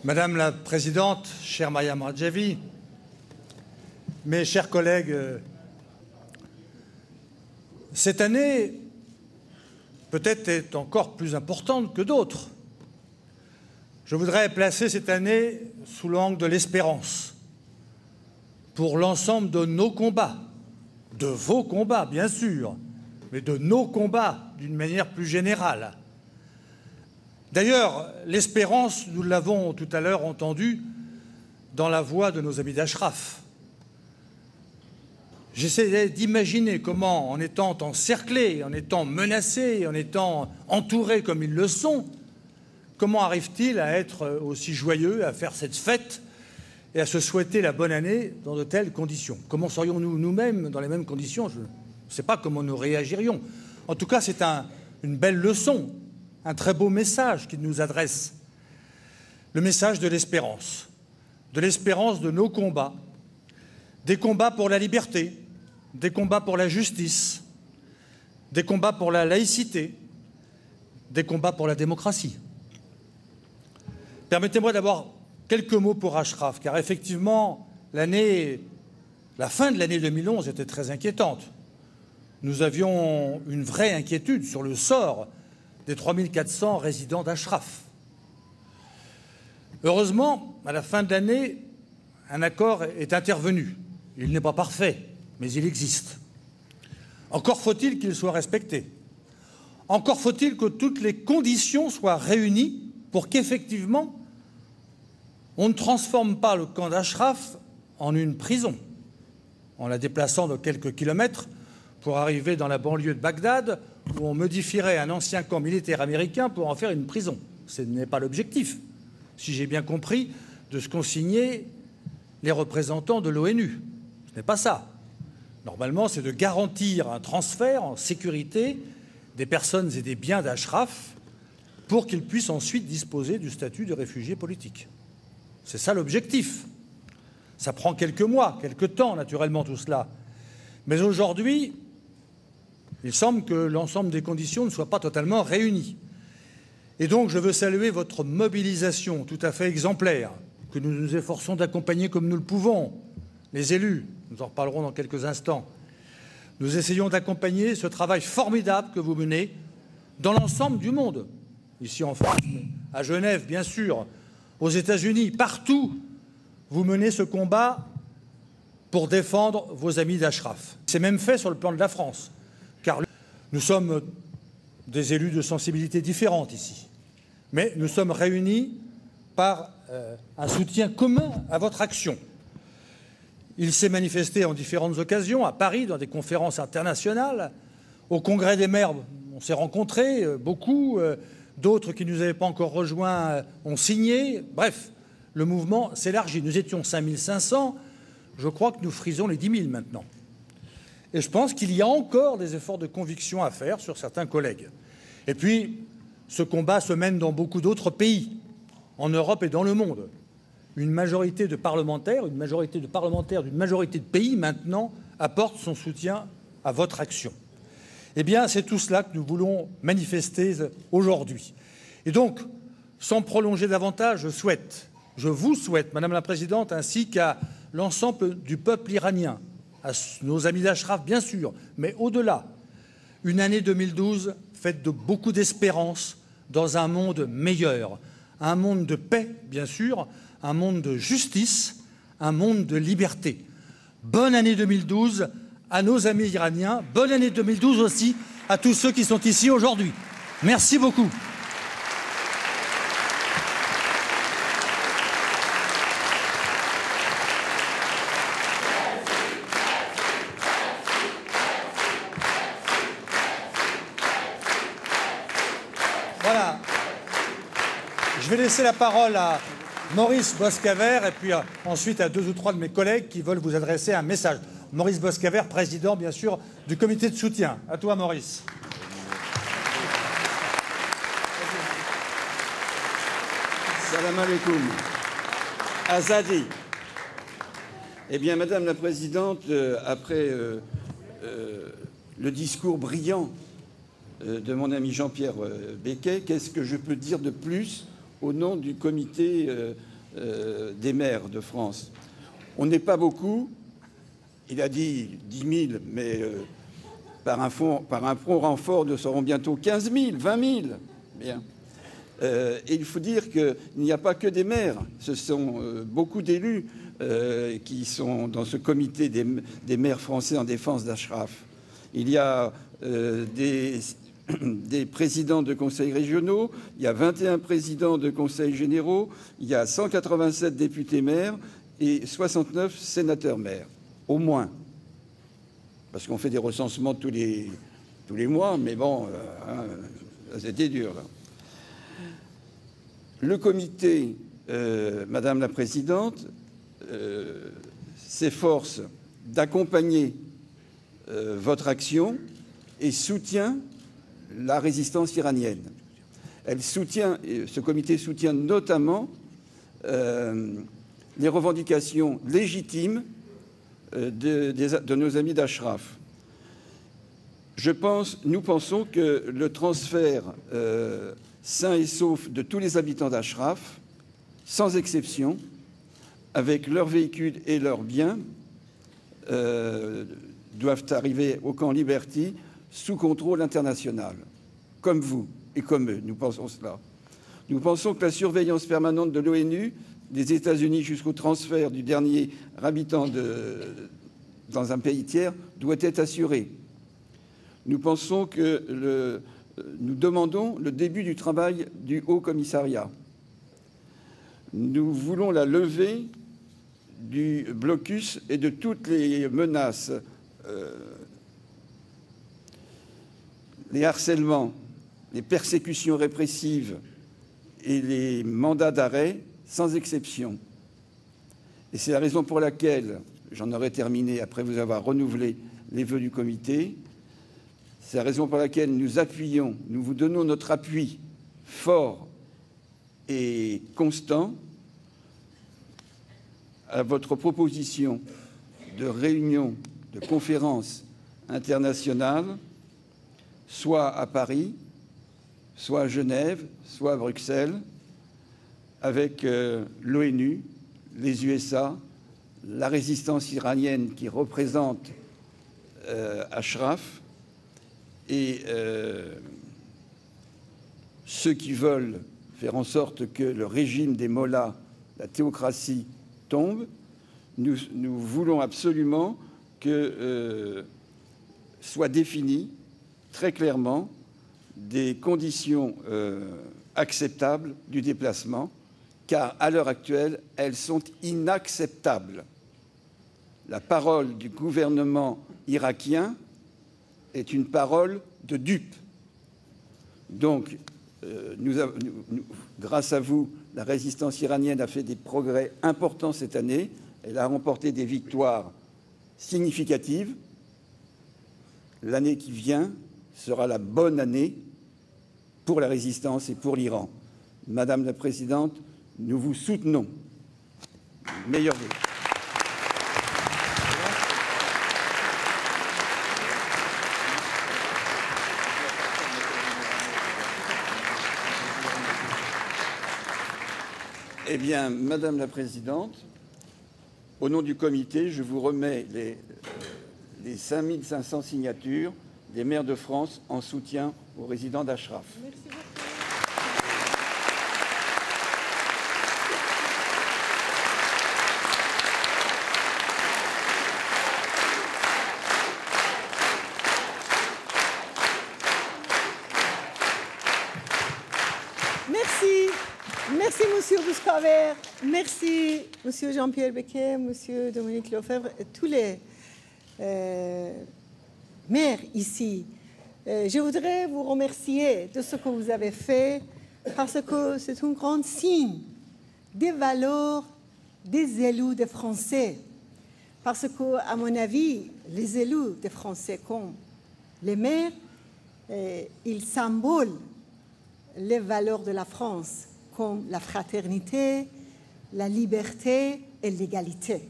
Madame la Présidente, chère Mariam Radjavi, mes chers collègues, cette année peut-être est encore plus importante que d'autres. Je voudrais placer cette année sous l'angle de l'espérance pour l'ensemble de nos combats, de vos combats bien sûr, mais de nos combats d'une manière plus générale. D'ailleurs, l'espérance, nous l'avons tout à l'heure entendu dans la voix de nos amis d'Ashraf. J'essayais d'imaginer comment, en étant encerclés, en étant menacés, en étant entourés comme ils le sont, comment arrivent-ils à être aussi joyeux, à faire cette fête et à se souhaiter la bonne année dans de telles conditions? Comment serions-nous nous-mêmes dans les mêmes conditions? Je ne sais pas comment nous réagirions. En tout cas, c'est une belle leçon, un très beau message qu'il nous adresse. Le message de l'espérance de nos combats, des combats pour la liberté, des combats pour la justice, des combats pour la laïcité, des combats pour la démocratie. Permettez-moi d'avoir quelques mots pour Ashraf, car effectivement, la fin de l'année 2011 était très inquiétante. Nous avions une vraie inquiétude sur le sort des 3400 résidents d'Ashraf. Heureusement, à la fin de l'année, un accord est intervenu. Il n'est pas parfait, mais il existe. Encore faut-il qu'il soit respecté. Encore faut-il que toutes les conditions soient réunies pour qu'effectivement, on ne transforme pas le camp d'Ashraf en une prison, en la déplaçant de quelques kilomètres pour arriver dans la banlieue de Bagdad, où on modifierait un ancien camp militaire américain pour en faire une prison. Ce n'est pas l'objectif, si j'ai bien compris, de ce qu'ont signé les représentants de l'ONU. Ce n'est pas ça. Normalement, c'est de garantir un transfert en sécurité des personnes et des biens d'Ashraf pour qu'ils puissent ensuite disposer du statut de réfugiés politiques. C'est ça l'objectif. Ça prend quelques mois, quelques temps, naturellement, tout cela. Mais aujourd'hui, il semble que l'ensemble des conditions ne soient pas totalement réunies. Et donc, je veux saluer votre mobilisation tout à fait exemplaire, que nous nous efforçons d'accompagner comme nous le pouvons, les élus. Nous en reparlerons dans quelques instants. Nous essayons d'accompagner ce travail formidable que vous menez dans l'ensemble du monde, ici en France, à Genève, bien sûr, aux États-Unis, partout. Vous menez ce combat pour défendre vos amis d'Ashraf. C'est même fait sur le plan de la France, car nous sommes des élus de sensibilités différentes ici, mais nous sommes réunis par un soutien commun à votre action. Il s'est manifesté en différentes occasions, à Paris, dans des conférences internationales, au Congrès des maires, on s'est rencontrés, beaucoup, d'autres qui ne nous avaient pas encore rejoints ont signé. Bref, le mouvement s'élargit. Nous étions 5500, je crois que nous frisons les 10 000 maintenant. Et je pense qu'il y a encore des efforts de conviction à faire sur certains collègues. Et puis, ce combat se mène dans beaucoup d'autres pays, en Europe et dans le monde. Une majorité de parlementaires d'une majorité de pays, maintenant, apporte son soutien à votre action. Eh bien, c'est tout cela que nous voulons manifester aujourd'hui. Et donc, sans prolonger davantage, je vous souhaite, Madame la Présidente, ainsi qu'à l'ensemble du peuple iranien, à nos amis d'Ashraf, bien sûr, mais au-delà, une année 2012 faite de beaucoup d'espérance dans un monde meilleur, un monde de paix, bien sûr, un monde de justice, un monde de liberté. Bonne année 2012 à nos amis iraniens, bonne année 2012 aussi à tous ceux qui sont ici aujourd'hui. Merci beaucoup. Voilà. Je vais laisser la parole à Maurice Boscaver et puis ensuite à 2 ou 3 de mes collègues qui veulent vous adresser un message. Maurice Boscaver, président, bien sûr, du comité de soutien. À toi, Maurice. Salam alaikum. Azadi. Eh bien, Madame la Présidente, après le discours brillant de mon ami Jean-Pierre Becquet, qu'est-ce que je peux dire de plus au nom du comité des maires de France. On n'est pas beaucoup. Il a dit 10 000, mais par un prompt renfort, nous serons bientôt 15 000, 20 000. Bien. Et il faut dire qu'il n'y a pas que des maires. Ce sont beaucoup d'élus qui sont dans ce comité des maires français en défense d'Ashraf. Il y a des présidents de conseils régionaux, il y a 21 présidents de conseils généraux, il y a 187 députés maires et 69 sénateurs maires, au moins. Parce qu'on fait des recensements tous les mois, mais bon, c'était dur, là. Le comité, Madame la Présidente, s'efforce d'accompagner votre action et soutient la résistance iranienne. Ce comité soutient notamment les revendications légitimes de nos amis d'Ashraf. Nous pensons que le transfert sain et sauf de tous les habitants d'Ashraf, sans exception, avec leurs véhicules et leurs biens, doivent arriver au camp Liberty sous contrôle international, comme vous et comme eux. Nous pensons cela. Nous pensons que la surveillance permanente de l'ONU, des États-Unis jusqu'au transfert du dernier habitant dans un pays tiers doit être assurée. Nous pensons que nous demandons le début du travail du Haut Commissariat. Nous voulons la levée du blocus et de toutes les menaces, les harcèlements, les persécutions répressives et les mandats d'arrêt, sans exception. Et c'est la raison pour laquelle, j'en aurai terminé après vous avoir renouvelé les vœux du comité, c'est la raison pour laquelle nous vous donnons notre appui fort et constant à votre proposition de réunion, de conférence internationale, soit à Paris, soit à Genève, soit à Bruxelles, avec l'ONU, les USA, la résistance iranienne qui représente Ashraf et ceux qui veulent faire en sorte que le régime des mollahs, la théocratie, tombe. Nous voulons absolument que soient définies très clairement des conditions acceptables du déplacement, car à l'heure actuelle, elles sont inacceptables. La parole du gouvernement irakien est une parole de dupe. Donc, grâce à vous, la résistance iranienne a fait des progrès importants cette année. Elle a remporté des victoires significatives. L'année qui vient sera la bonne année pour la résistance et pour l'Iran. Madame la Présidente, nous vous soutenons. Meilleurs vœux. Eh bien, Madame la Présidente, au nom du comité, je vous remets les 5500 signatures des maires de France en soutien aux résidents d'Ashraf. Merci beaucoup. Merci, Monsieur Bouscaver. Merci, Monsieur Jean-Pierre Becquet, Monsieur Dominique Lefebvre et tous les maires ici. Je voudrais vous remercier de ce que vous avez fait parce que c'est un grand signe des valeurs des élus des Français. Parce que, à mon avis, les élus des Français comme les maires, ils symbolent les valeurs de la France, comme la fraternité, la liberté et l'égalité.